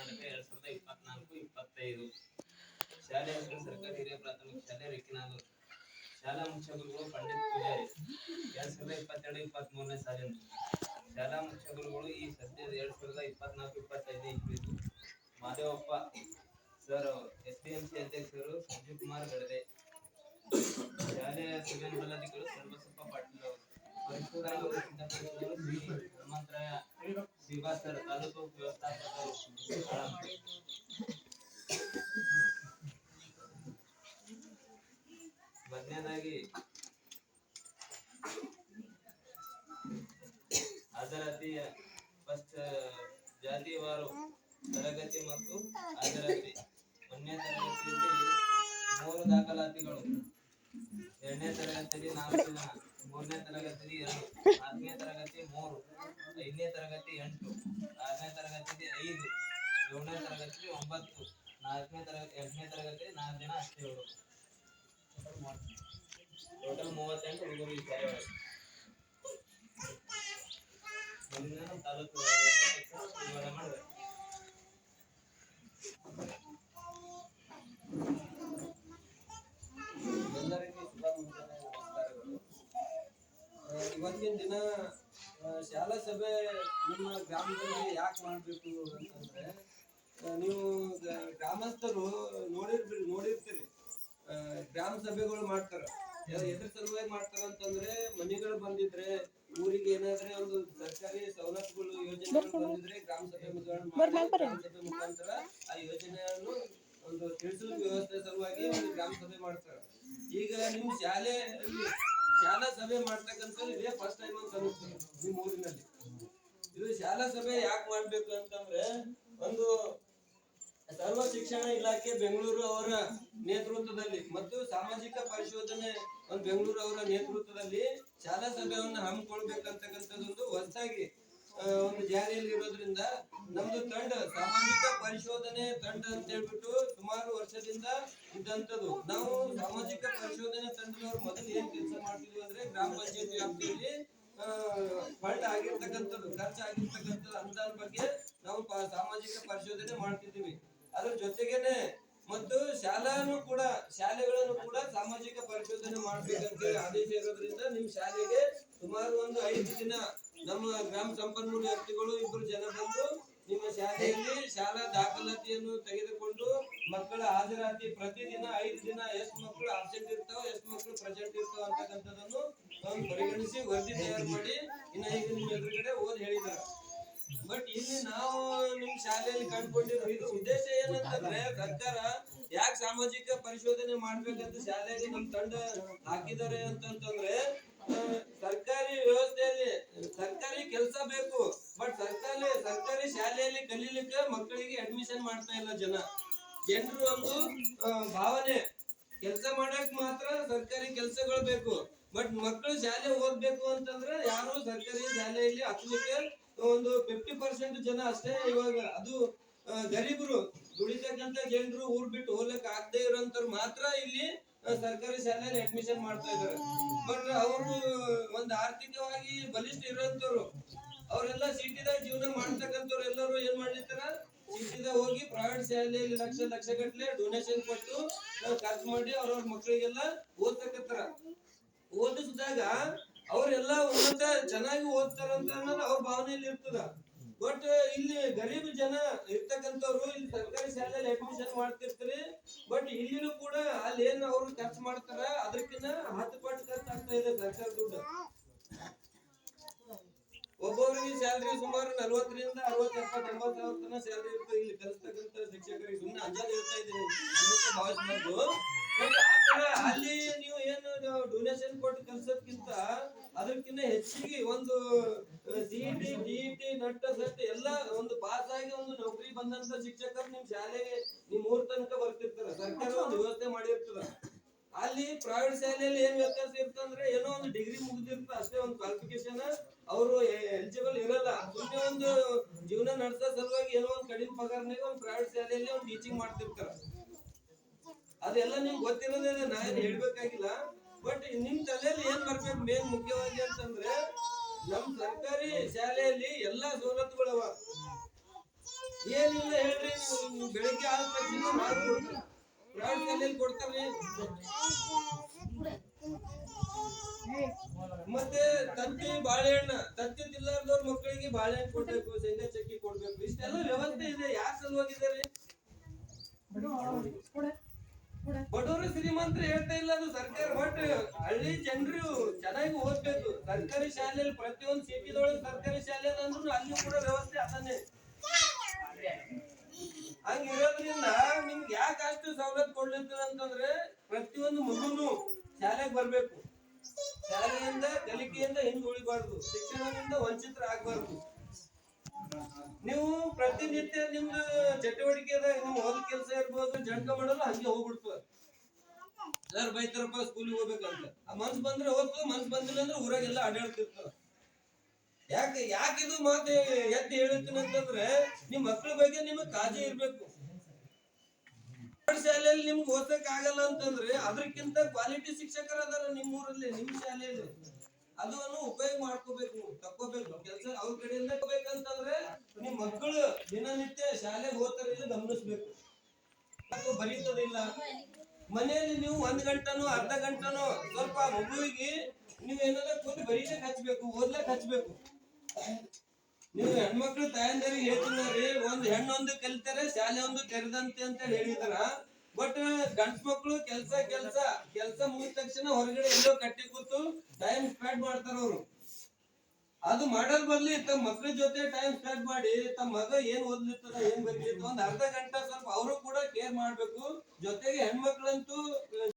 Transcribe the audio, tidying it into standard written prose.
ಕರ್ನಾಟಕ 2024-25 ಶಾಲೆ ಹೆಸರು ಸರ್ಕಾರಿ ಹಿರಿಯ ಪ್ರಾಥಮಿಕ ಶಾಲೆ ರೇಖಿನಾಳೂರು. ಶಾಲಾ ಮುಖ್ಯಗುರುಗಳು ಪಂಡಿತ್ ಪೂಜಾರಿ 2022-23ನೇ ಸಾಲಿನ. ಶಾಲಾ ಮುಖ್ಯಗುರುಗಳು ಈ ಸದ್ಯದ 2024-25 ಇಸ್ವಿದು ಮಾದೇವಪ್ಪ ಸರ್, ಎಸ್ಡಿಎಂಸಿ ಅಧ್ಯಕ್ಷರು ಸಂಜೀವ್ ಕುಮಾರ್ ಗಡದೆ. ಶಾಲೆಯ ಸಿಬ್ಬಂದಿ ಬಲಾಧಿಕಾರಿಗಳು ಸರ್ವಸಪ್ಪ ಪಾಟೀಲ್ ಅವರು. ಪರಿಶುದ್ಧರು ಸಿದ್ಧಪಡಿಸಿದವರು ಶ್ರೀ ಹನುಮಂತರಾಯ ಶ್ರೀವಾಸ್ತರ್, ತಾಲೂಕು ವ್ಯವಸ್ಥಾಪಕರು. ಮೊದಲನೇದಾಗಿ ಹಾಜರಾತಿಯ ಫಸ್ಟ್ ಜಾತಿವಾರು ತರಗತಿ ಮತ್ತು ಹಾಜರಾತಿ. 1ನೇ ತರಗತಿಯಲ್ಲಿ 3 ದಾಖಲಾತಿಗಳು, 2ನೇ ತರಗತಿಯಲ್ಲಿ 4 ಜನ, 3ನೇ ತರಗತಿಯಲ್ಲಿ 2, 4ನೇ ತರಗತಿ 3, 5ನೇ ತರಗತಿ 8, 6ನೇ ತರಗತಿಯಲ್ಲಿ 5, 7ನೇ ತರಗತಿಯಲ್ಲಿ 9, 8ನೇ ತರಗತಿಯಲ್ಲಿ 4 ಜನ ಅಷ್ಟೇ ಹುಡುಗರು. ಟೋಟಲ್ 38 ಹುಡುಗರು ಈ ಶಾಲೆ ಒಳಗೆ. ತಾಲೂಕು ಮಾಡಬೇಕು. ಎಲ್ಲರಿಗೂ ಶುಭ ಮುಂಜಾನೆ ನಮಸ್ಕಾರಗಳು. ಇವತ್ತಿನ ದಿನ ಶಾಲಾ ಸಭೆ ನಿಮ್ಮ ಗ್ರಾಮದಲ್ಲಿ ಯಾಕೆ ಮಾಡಬೇಕು ಅಂತಂದ್ರೆ, ನೀವು ಗ್ರಾಮಸ್ಥರು ನೋಡಿರ್ತೀರಿ ಗ್ರಾಮ ಸಭೆಗಳು ಮಾಡ್ತಾರ. ಎದ್ರ ಸಲುವಾಗಿ ಮಾಡ್ತಾರ ಅಂತಂದ್ರೆ, ಮನೆಗಳು ಬಂದಿದ್ರೆ, ಊರಿಗೆ ಏನಾದ್ರೆ ಒಂದು ಸರ್ಕಾರಿ ಸವಲತ್ತುಗಳು ಯೋಜನೆಗಳು ಬಂದಿದ್ರೆ ಗ್ರಾಮ ಸಭೆ ಮುಖಾಂತರ ಆ ಯೋಜನೆಯನ್ನು ಒಂದು ತಿಳಿಸುವ ವ್ಯವಸ್ಥೆ ಸಲುವಾಗಿ ಒಂದು ಗ್ರಾಮ ಸಭೆ ಮಾಡ್ತಾರೆ. ಈಗ ನಿಮ್ ಶಾಲೆಯಲ್ಲಿ ಶಾಲಾ ಸಭೆ ಮಾಡ್ತಕ್ಕಂಥದ್ದು ಇದೇ ಫಸ್ಟ್ ಟೈಮ್ ಅಂತ ಅನಿಸ್ತದೆ ನಿಮ್ ಊರಿನಲ್ಲಿ. ಇದು ಶಾಲಾ ಸಭೆ ಯಾಕೆ ಮಾಡ್ಬೇಕು ಅಂತಂದ್ರೆ, ಒಂದು ಸರ್ವ ಶಿಕ್ಷಣ ಇಲಾಖೆ ಬೆಂಗಳೂರು ಅವರ ನೇತೃತ್ವದಲ್ಲಿ ಮತ್ತು ಸಾಮಾಜಿಕ ಪರಿಶೋಧನೆ ಬೆಂಗಳೂರು ಅವರ ನೇತೃತ್ವದಲ್ಲಿ ಶಾಲಾ ಸಭೆಯನ್ನು ಹಮ್ಮಿಕೊಳ್ಬೇಕಂತಕ್ಕಂಥದ್ದು ಹೊಸದಾಗಿ ಒಂದು ಜಾರಿಯಲ್ಲಿ ಇರೋದ್ರಿಂದ ನಮ್ದು ತಂಡ ಸಾಮಾಜಿಕ ಪರಿಶೋಧನೆ ತಂಡ ಅಂತ ಹೇಳ್ಬಿಟ್ಟು ಸುಮಾರು ವರ್ಷದಿಂದ ಇದ್ದಂಥದ್ದು. ನಾವು ಸಾಮಾಜಿಕ ಪರಿಶೋಧನೆ ತಂಡದವ್ರು ಮೊದಲು ಏನ್ ಕೆಲಸ ಮಾಡ್ತಿದ್ವಿ ಅಂದ್ರೆ, ಗ್ರಾಮ ಪಂಚಾಯತ್ ವ್ಯಾಪ್ತಿಯಲ್ಲಿ ಫಂಡ್ ಆಗಿರ್ತಕ್ಕಂಥದ್ದು, ಖರ್ಚಾಗಿರ್ತಕ್ಕಂಥದ್ದು ಅನುದಾನ ಬಗ್ಗೆ ನಾವು ಸಾಮಾಜಿಕ ಪರಿಶೋಧನೆ ಮಾಡ್ತಿದ್ದೀವಿ. ಅದ್ರ ಜೊತೆಗೇನೆ ಮತ್ತು ಶಾಲೆಗಳನ್ನು ಕೂಡ ಸಾಮಾಜಿಕ ಪರಿಶೋಧನೆ ಮಾಡ್ಬೇಕಂತ ಆದೇಶ ಇರೋದ್ರಿಂದ ನಿಮ್ ಶಾಲೆಗೆ ಸುಮಾರು ಒಂದು 5 ದಿನ ನಮ್ಮ ಗ್ರಾಮ ಸಂಪನ್ಮೂಲ ವ್ಯಕ್ತಿಗಳು 2 ಜನ ಬಂದು ನಿಮ್ಮ ಶಾಲೆಯಲ್ಲಿ ಶಾಲಾ ದಾಖಲಾತಿಯನ್ನು ತೆಗೆದುಕೊಂಡು ಮಕ್ಕಳ ಹಾಜರಾತಿ ಪ್ರತಿದಿನ 5 ದಿನ ಎಷ್ಟು ಮಕ್ಕಳು ಆಬ್ಸೆಂಟ್ ಇರ್ತಾವ, ಎಷ್ಟು ಮಕ್ಕಳು ಪ್ರೆಸೆಂಟ್ ಇರ್ತಾವ ಅಂತಕ್ಕಂಥದ್ದನ್ನು ಪರಿಗಣಿಸಿ ವರದಿ ತಯಾರು ಮಾಡಿ ಇನ್ನ ಈಗ ನಿಮ್ಮ ಎದುರುಗಡೆ ಓದಿ ಹೇಳಿದ್ದಾರೆ. ಬಟ್ ಇಲ್ಲಿ ನಾವು ನಿಮ್ ಶಾಲೆಯಲ್ಲಿ ಕಂಡುಕೊಂಡಿರೋ ಇದು ಉದ್ದೇಶ ಏನಂತಂದ್ರೆ, ಸರ್ಕಾರ ಯಾಕೆ ಸಾಮಾಜಿಕ ಪರಿಶೋಧನೆ ಮಾಡ್ಬೇಕಂತ ಶಾಲೆಗೆ ನಮ್ ತಂಡ ಹಾಕಿದ್ದಾರೆ ಅಂತಂದ್ರೆ, ಸರ್ಕಾರಿ ವ್ಯವಸ್ಥೆಯಲ್ಲಿ ಸರ್ಕಾರಿ ಕೆಲಸ ಬೇಕು, ಬಟ್ ಸರ್ಕಾರಿ ಶಾಲೆಯಲ್ಲಿ ಕಲೀಲಿಕ್ಕೆ ಮಕ್ಕಳಿಗೆ ಅಡ್ಮಿಷನ್ ಮಾಡ್ತಾ ಇಲ್ಲ ಜನರು. ಒಂದು ಭಾವನೆ, ಕೆಲಸ ಮಾಡಕ್ ಮಾತ್ರ ಸರ್ಕಾರಿ ಕೆಲಸಗಳು ಬೇಕು, ಬಟ್ ಮಕ್ಕಳು ಶಾಲೆ ಓದ್ಬೇಕು ಅಂತಂದ್ರೆ ಯಾರು ಸರ್ಕಾರಿ ಶಾಲೆಯಲ್ಲಿ ಹಚ್ಚಲಿಕ್ಕೆ ಒಂದು 50% ಜನ ಅಷ್ಟೇ. ಇವಾಗ ಅದು ಗರೀಬರು, ದುಡಿತಕ್ಕಂತ ಜನರು, ಊರ್ ಬಿಟ್ಟು ಹೋಗ್ಲಿಕ್ಕೆ ಆಗದೆ ಇರೋಂಥವ್ರು ಮಾತ್ರ ಇಲ್ಲಿ ಸರ್ಕಾರಿ ಶಾಲೆಯಲ್ಲಿ ಅಡ್ಮಿಷನ್ ಮಾಡ್ತಾ ಇದ್ದಾರೆ. ಬಟ್ ಅವರು ಒಂದು ಆರ್ಥಿಕವಾಗಿ ಬಲಿಷ್ಠ ಇರೋಂಥವ್ರು, ಅವರೆಲ್ಲ ಸಿಟಿದಾಗ ಜೀವನ ಮಾಡ್ತಕ್ಕಂಥವ್ರು ಎಲ್ಲರೂ ಏನ್ ಮಾಡಿರ್ತಾರ, ಸಿಟಿದಾಗ ಹೋಗಿ ಪ್ರೈವೇಟ್ ಶಾಲೆಯಲ್ಲಿ ಲಕ್ಷ ಗಟ್ಟಲೆ ಡೊನೇಷನ್ ಕೊಟ್ಟು ಖರ್ಚು ಮಾಡಿ ಅವ್ರವ್ರ ಮಕ್ಕಳಿಗೆಲ್ಲ ಓದ್ತಕ್ಕಂತಾರ. ಓದಿಸಿದಾಗ ಅವರೆಲ್ಲ ಉನ್ನತ ಚೆನ್ನಾಗಿ ಓದ್ತಾರಂತ ಅನ್ನೋದು ಅವ್ರ ಭಾವನೆಯಲ್ಲಿ ಇರ್ತದ. ಬಟ್ ಇಲ್ಲಿ ಗರೀಬ್ ಜನ ಇರ್ತಕ್ಕಂಥವ್ರು ಇಲ್ಲಿ ಸರ್ಕಾರಿ ಶಾಲೆಯಲ್ಲಿ ಅಡ್ಮಿಷನ್ ಮಾಡ್ತಿರ್ತಾರೆ. ಬಟ್ ಇಲ್ಲಿನೂ ಕೂಡ ಅಲ್ಲಿ ಏನ್ ಅವ್ರು ಖರ್ಚು ಮಾಡ್ತಾರ ಅದಕ್ಕಿಂತ 10 ಪಟ್ಟು ಖರ್ಚು ಆಗ್ತಾ ಇದೆ ಸರ್ಕಾರ ದುಡ್ಡು. ಒಬ್ಬೊಬ್ಬರಿಗೆ ಸ್ಯಾಲ್ರಿ ಸುಮಾರು 40ರಿಂದ 60, 70, 80 ಸಾವಿರ ತನಕ ಸ್ಯಾಲ್ರಿ ಇರ್ತದೆ ಇಲ್ಲಿ ಕಲಿಸ್ತಕ್ಕಂಥ ಶಿಕ್ಷಕರಿಗೆ. ಸುಮ್ಮನೆ ಅಂದಾಜು ಹೇಳ್ತಾ ಇದ್ದೀನಿ, ಭಾವಿಸ್ಬಾರ್ದು. ಅಲ್ಲಿ ನೀವು ಏನು ಡೊನೇಷನ್ ಕೊಟ್ಟು ಕಲ್ಸೋದ್ಕಿಂತ ಅದಕ್ಕಿಂತ ಹೆಚ್ಚಿಗೆ ಒಂದು ಸಿಇಟಿ, ಡಿಇಟಿ, ನಟ್ಟ ಸಟ್ಟ ಎಲ್ಲ ಒಂದು ಪಾಸ್ ಆಗಿ ಒಂದು ನೌಕರಿ ಬಂದಂತ ಶಿಕ್ಷಕರು ನಿಮ್ ಶಾಲೆಗೆ ನಿಮ್ ಊರ್ ತನಕ ಬರ್ತಿರ್ತಾರ. ಸರ್ಕಾರ ಒಂದು ವ್ಯವಸ್ಥೆ ಮಾಡಿರ್ತದ. ಅಲ್ಲಿ ಪ್ರೈವೇಟ್ ಶಾಲೆಯಲ್ಲಿ ಏನ್ ವ್ಯತ್ಯಾಸ ಇರ್ತಂದ್ರೆ, ಏನೋ ಒಂದು ಡಿಗ್ರಿ ಮುಗಿದಿರ್ತ ಅಷ್ಟೇ, ಒಂದು ಕ್ವಾಲಿಫಿಕೇಶನ್ ಅವರು ಎಲಿಜಿಬಲ್ ಇರಲ್ಲ. ಸುಮ್ಮನೆ ಒಂದು ಜೀವನ ನಡೆಸೋ ಸಲುವಾಗಿ ಏನೋ ಒಂದು ಕಡಿಮೆ ಪಗಾರನಾಗ ಒಂದು ಪ್ರೈವೇಟ್ ಶಾಲೆಯಲ್ಲಿ ಒಂದು ಟೀಚಿಂಗ್ ಮಾಡ್ತಿರ್ತಾರ. ಅದೆಲ್ಲ ನಿಮ್ಗೆ ಗೊತ್ತಿರೋದೇ, ನಾ ಏನ್ ಹೇಳ್ಬೇಕಾಗಿಲ್ಲ. ಬಟ್ ನಿಮ್ ತಲೆಯಲ್ಲಿ ಏನ್ ಬರ್ಬೇಕು ಮೇನ್ ಮುಖ್ಯವಾಗಿ ಅಂತಂದ್ರೆ, ನಮ್ ಸರ್ಕಾರಿ ಶಾಲೆಯಲ್ಲಿ ಎಲ್ಲಾ ಸವಲತ್ತುಗಳವ. ಏನಿಲ್ಲ ಹೇಳ್ರಿ, ನೀವು ಬೆಳಿಗ್ಗೆ ಆದ ತಕ್ಷಣ ನಾವು ಪ್ರೈವೇಟ್ ಶಾಲೆಯಲ್ಲಿ ಕೊಡ್ತಾರ್ರಿ. ಮತ್ತೆ ತತ್ತಿ ಬಾಳೆಹಣ್ಣು, ತತ್ತಿ ತಿನ್ನಲಾರ್ದವ್ರ ಮಕ್ಕಳಿಗೆ ಬಾಳೆಹಣ್ಣು ಕೊಡ್ಬೇಕು, ಶೇಂಗಾ ಚಕ್ಕಿ ಕೊಡ್ಬೇಕು, ಇಷ್ಟೆಲ್ಲ ವ್ಯವಸ್ಥೆ ಇದೆ. ಯಾಕೆ ಸಲುವಾಗಿದ್ದಾರೆ? ಬಡವರು ಶ್ರೀಮಂತರು ಹೇಳ್ತಾ ಇಲ್ಲ, ಅದು ಸರ್ಕಾರ. ಬಟ್ ಹಳ್ಳಿ ಜನರು ಚೆನ್ನಾಗಿ ಓದ್ಬೇಕು. ಸರ್ಕಾರಿ ಶಾಲೆಯಲ್ಲಿ ಪ್ರತಿಯೊಂದು ಸಿಟಿದೊಳಗೆ ಸರ್ಕಾರಿ ಶಾಲೆ ಅಂದ್ರೂ ಅಲ್ಲಿ ಕೂಡ ವ್ಯವಸ್ಥೆ ಅದನ್ನೇ. ಹಂಗಿರೋದ್ರಿಂದ ನಿಮ್ಗೆ ಯಾಕೆ ಅಷ್ಟು ಸವಲತ್ತು ಕೊಡ್ಲಿಕ್ಕೆ ಅಂತಂದ್ರೆ, ಪ್ರತಿಯೊಂದು ಮಗುನು ಶಾಲೆಗೆ ಬರ್ಬೇಕು. ಶಾಲೆಯಿಂದ ಕಲಿಕೆಯಿಂದ ಹಿಂದೆ ಉಳಿಬಾರ್ದು, ಶಿಕ್ಷಣದಿಂದ ವಂಚಿತರಾಗಬಾರ್ದು. ನೀವು ಪ್ರತಿನಿತ್ಯ ನಿಮ್ದು ಚಟುವಟಿಕೆದಾಗ ನೀವು ಓದ್ ಕೆಲಸ ಇರ್ಬೋದು, ಜಳಕ ಮಾಡಲ್ಲ ಹಂಗೆ ಹೋಗ್ಬಿಡ್ತದ. ಸರ್ ಬೈತಾರಪ್ಪ ಸ್ಕೂಲಿಗೆ ಹೋಗ್ಬೇಕಂತ, ಆ ಮನ್ಸ್ ಬಂದ್ರೆ ಹೋಗ್ತದ, ಮನ್ಸ್ ಬಂದಿಲ್ಲ ಅಂದ್ರೆ ಊರಾಗೆಲ್ಲ ಅಡ್ಡಾಡ್ತಿರ್ತದ. ಯಾಕೆ ಇದು ಮಾತು ಎತ್ತಿ ಹೇಳುತ್ತೀನಿ ಅಂತಂದ್ರೆ, ನಿಮ್ ಮಕ್ಳ ಬಗ್ಗೆ ನಿಮಗ್ ಕಾಳಜಿ ಇರ್ಬೇಕು. ಶಾಲೆಯಲ್ಲಿ ನಿಮ್ಗೆ ಓದಕ್ ಆಗಲ್ಲ ಅಂತಂದ್ರೆ ಅದಕ್ಕಿಂತ ಕ್ವಾಲಿಟಿ ಶಿಕ್ಷಕರ ಅದಾರ ನಿಮ್ ಊರಲ್ಲಿ, ನಿಮ್ ಶಾಲೆಯಲ್ಲಿ. ಅದನ್ನು ಉಪಯೋಗ ಮಾಡ್ಕೋಬೇಕು, ನೀವು ತಕ್ಕೋಬೇಕು ಕೆಲಸ ಅವ್ರ ಕಡೆಯಿಂದ ಬೇಕಂತಂದ್ರೆ ನಿಮ್ ಮಕ್ಕಳು ದಿನನಿತ್ಯ ಶಾಲೆಗೆ ಓದ್ತಾರಿಲ್ಲ ಗಮನಿಸ್ಬೇಕು. ಅಥವಾ ಬರೀತದಿಲ್ಲ ಮನೆಯಲ್ಲಿ ನೀವು 1 ಗಂಟನೋ ಅರ್ಧ ಗಂಟನೋ ಸ್ವಲ್ಪ ಮಗುವಿಗೆ ನೀವು ಏನಾದ್ರು ಕೂತು ಬರೀಲಿಕ್ಕೆ ಹಚ್ಬೇಕು, ಓದ್ಲಕ್ ಹಚ್ಬೇಕು. ನೀವು ಹೆಣ್ಮಕ್ಳು ತಾಯಂದರಿಗೆ ಹೇಳ್ತೀರಿ, ಒಂದ್ ಹೆಣ್ಣೊಂದು ಕಲಿತಾರೆ ಶಾಲೆ ಒಂದು ತೆರೆದಂತೆ ಅಂತ ಹೇಳಿದಾರ. ಬಟ್ ಗಂಡ್ಸ್ ಮಕ್ಳು ಕೆಲ್ಸ ಮುಗಿದ ತಕ್ಷಣ ಹೊರಗಡೆ ಎಲ್ಲೋ ಕಟ್ಟಿ ಕೂತು ಟೈಮ್ ಸ್ಪೆಂಡ್ ಮಾಡ್ತಾರ ಅವ್ರು. ಅದು ಮಾಡೋದ್ ಬದ್ಲಿ ತಮ್ಮ ಮಕ್ಳ ಜೊತೆ ಟೈಮ್ ಸ್ಪೆಂಡ್ ಮಾಡಿ ತಮ್ಮ ಮಗ ಏನ್ ಓದ್ಲಿರ್ತದ ಏನ್ ಬರ್ಲಿರ್ತದ ಒಂದ್ ಅರ್ಧ ಗಂಟೆ ಸ್ವಲ್ಪ ಅವರು ಕೂಡ ಕೇರ್ ಮಾಡ್ಬೇಕು. ಜೊತೆಗೆ ಹೆಣ್ಮಕ್ಳಂತೂ